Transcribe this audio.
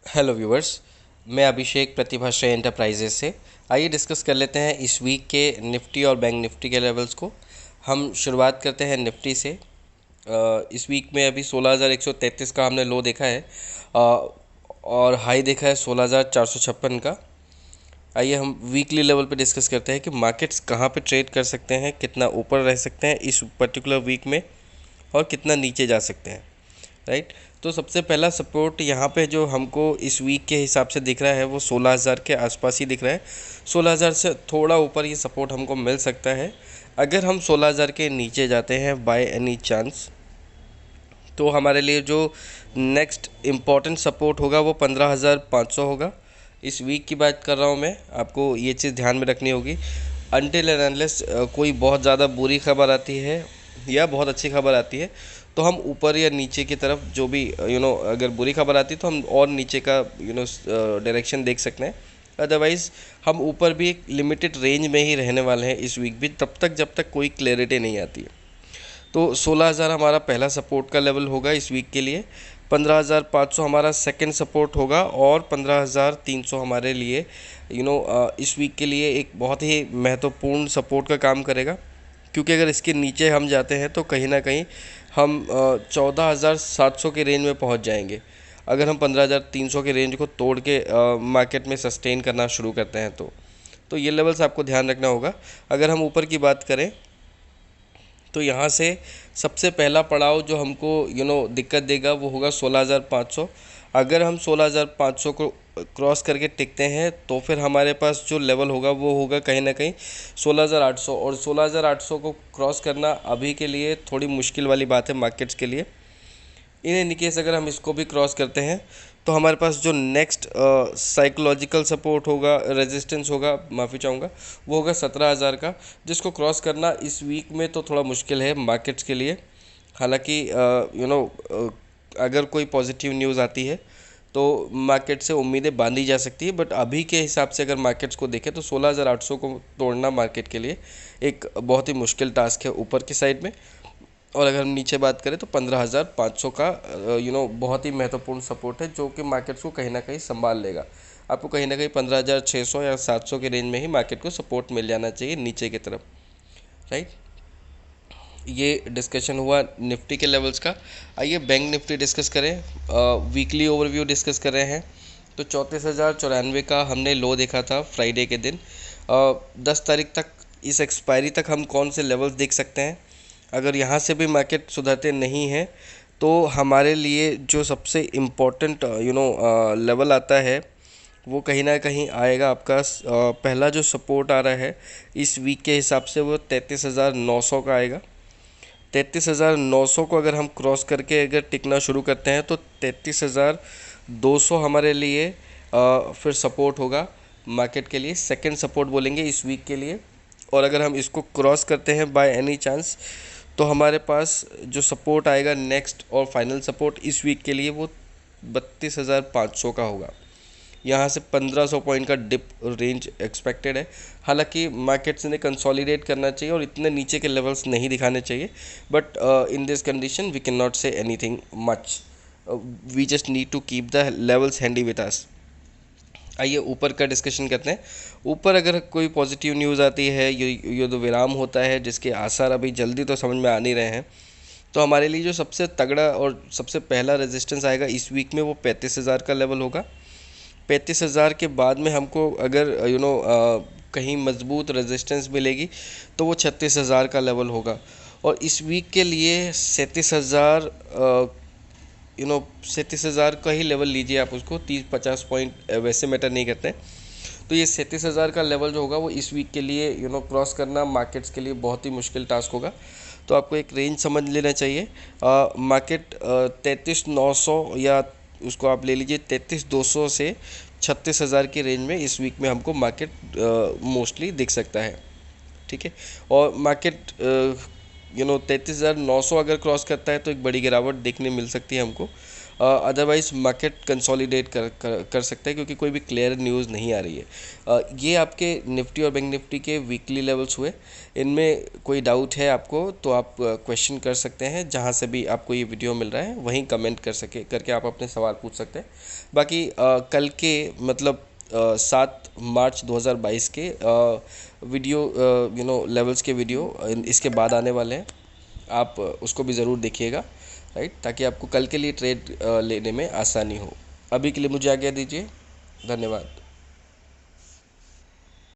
Hello viewers, मैं अभिषेक प्रतिभाश्री enterprises से। आइए डिस्कस कर लेते हैं इस वीक के निफ्टी और बैंक निफ्टी के लेवल्स को। हम शुरुआत करते हैं निफ्टी से। इस वीक में अभी 16,133 का हमने लो देखा है और हाई देखा है 16,456 का। आइए हम वीकली लेवल पे डिस्कस करते हैं कि मार्केट्स कहाँ पे ट्रेड कर सकते हैं, कितना ऊपर रह सकते हैं इस पर्टिकुलर वीक में और कितना नीचे जा सकते हैं। राइट। तो सबसे पहला सपोर्ट यहाँ पे जो हमको इस वीक के हिसाब से दिख रहा है वो 16,000 के आसपास ही दिख रहा है। 16,000 से थोड़ा ऊपर ये सपोर्ट हमको मिल सकता है। अगर हम 16,000 के नीचे जाते हैं बाय एनी चांस, तो हमारे लिए जो नेक्स्ट इम्पॉर्टेंट सपोर्ट होगा वो 15,500 होगा। इस वीक की बात कर रहा हूँ मैं, आपको ये चीज़ ध्यान में रखनी होगी। अनटिल एंड अनलेस कोई बहुत ज़्यादा बुरी खबर आती है या बहुत अच्छी खबर आती है तो हम ऊपर या नीचे की तरफ जो भी अगर बुरी खबर आती है तो हम और नीचे का डायरेक्शन देख सकते हैं। अदरवाइज़ हम ऊपर भी एक लिमिटेड रेंज में ही रहने वाले हैं इस वीक भी, तब तक जब तक कोई क्लैरिटी नहीं आती है। तो 16,000 हमारा पहला सपोर्ट का लेवल होगा इस वीक के लिए। 15,500 हमारा सेकंड सपोर्ट होगा और 15,300 हमारे लिए इस वीक के लिए एक बहुत ही महत्वपूर्ण सपोर्ट का काम करेगा। क्योंकि अगर इसके नीचे हम जाते हैं तो कहीं ना कहीं हम 14,700 के रेंज में पहुंच जाएंगे। अगर हम 15,300 के रेंज को तोड़ के मार्केट में सस्टेन करना शुरू करते हैं तो ये लेवल्स आपको ध्यान रखना होगा। अगर हम ऊपर की बात करें तो यहाँ से सबसे पहला पड़ाव जो हमको दिक्कत देगा वो होगा 16,500। अगर हम 16,500 को क्रॉस करके टिकते हैं तो फिर हमारे पास जो लेवल होगा वो होगा कहीं ना कहीं 16,800, और 16,800 को क्रॉस करना अभी के लिए थोड़ी मुश्किल वाली बात है मार्केट्स के लिए। इन एनी केस अगर हम इसको भी क्रॉस करते हैं तो हमारे पास जो नेक्स्ट साइकोलॉजिकल सपोर्ट होगा, रेजिस्टेंस होगा, माफ़ी चाहूँगा, वो होगा 17,000 का, जिसको क्रॉस करना इस वीक में तो थोड़ा मुश्किल है मार्केट्स के लिए। हालांकि अगर कोई पॉजिटिव न्यूज़ आती है तो मार्केट से उम्मीदें बांधी जा सकती है, बट अभी के हिसाब से अगर मार्केट्स को देखें तो 16,800 को तोड़ना मार्केट के लिए एक बहुत ही मुश्किल टास्क है ऊपर की साइड में। और अगर हम नीचे बात करें तो 15,500 का बहुत ही महत्वपूर्ण सपोर्ट है जो कि मार्केट्स को कहीं ना कहीं संभाल लेगा। आपको कहीं ना कहीं 15,600 या 700 के रेंज में ही मार्केट को सपोर्ट मिल जाना चाहिए नीचे की तरफ। राइट। ये डिस्कशन हुआ निफ्टी के लेवल्स का। आइए बैंक निफ्टी डिस्कस करें। वीकली ओवरव्यू डिस्कस कर रहे हैं। तो 34,094 का हमने लो देखा था फ्राइडे के दिन। 10 तारीख तक, इस एक्सपायरी तक हम कौन से लेवल्स देख सकते हैं। अगर यहाँ से भी मार्केट सुधरते नहीं हैं तो हमारे लिए जो सबसे इम्पोर्टेंट लेवल आता है वो कहीं ना कहीं आएगा आपका पहला जो सपोर्ट आ रहा है इस वीक के हिसाब से वो 33,900 का आएगा। 33,900 को अगर हम क्रॉस करके अगर टिकना शुरू करते हैं तो 33,200 हमारे लिए फिर सपोर्ट होगा मार्केट के लिए, सेकंड सपोर्ट बोलेंगे इस वीक के लिए। और अगर हम इसको क्रॉस करते हैं बाय एनी चांस तो हमारे पास जो सपोर्ट आएगा नेक्स्ट और फाइनल सपोर्ट इस वीक के लिए वो 32,500 का होगा। यहाँ से 1,500 पॉइंट का डिप रेंज एक्सपेक्टेड है। हालांकि मार्केट्स ने कंसोलिडेट करना चाहिए और इतने नीचे के लेवल्स नहीं दिखाने चाहिए, but in this condition we can not say anything much. We just need to keep the levels handy with us. आइए ऊपर का डिस्कशन करते हैं। ऊपर अगर कोई पॉजिटिव न्यूज़ आती है, युद्ध विराम होता है जिसके आसार अभी जल्दी तो समझ में आ नहीं रहे हैं, तो हमारे लिए जो सबसे तगड़ा और सबसे पहला रेजिस्टेंस आएगा इस वीक में वो 35,000 का लेवल होगा। 35,000 के बाद में हमको अगर कहीं मजबूत रेजिस्टेंस मिलेगी तो वो 36,000 का लेवल होगा। और इस वीक के लिए 37,000 37,000 का ही लेवल लीजिए आप उसको, 30-50 पॉइंट वैसे मैटर नहीं करते हैं। तो ये 37,000 का लेवल जो होगा वो इस वीक के लिए क्रॉस करना मार्केट्स के लिए बहुत ही मुश्किल टास्क होगा। तो आपको एक रेंज समझ लेना चाहिए। मार्केट 33,900 या उसको आप ले लीजिए 33,200 से 36,000 की रेंज में इस वीक में हमको मार्केट मोस्टली दिख सकता है। ठीक है। और मार्केट 33,900 अगर क्रॉस करता है तो एक बड़ी गिरावट देखने मिल सकती है हमको। अदरवाइज़ मार्केट कंसोलिडेट कर सकता है, क्योंकि कोई भी क्लियर न्यूज़ नहीं आ रही है। ये आपके निफ्टी और बैंक निफ्टी के वीकली लेवल्स हुए। इनमें कोई डाउट है आपको तो आप क्वेश्चन कर सकते हैं, जहाँ से भी आपको ये वीडियो मिल रहा है वहीं कमेंट करके आप अपने सवाल पूछ सकते हैं। बाकी कल के मतलब 7 मार्च 2022 के वीडियो लेवल्स के वीडियो इसके बाद आने वाले हैं। आप उसको भी ज़रूर देखिएगा, राइट, ताकि आपको कल के लिए ट्रेड लेने में आसानी हो। अभी के लिए मुझे आज्ञा दीजिए। धन्यवाद।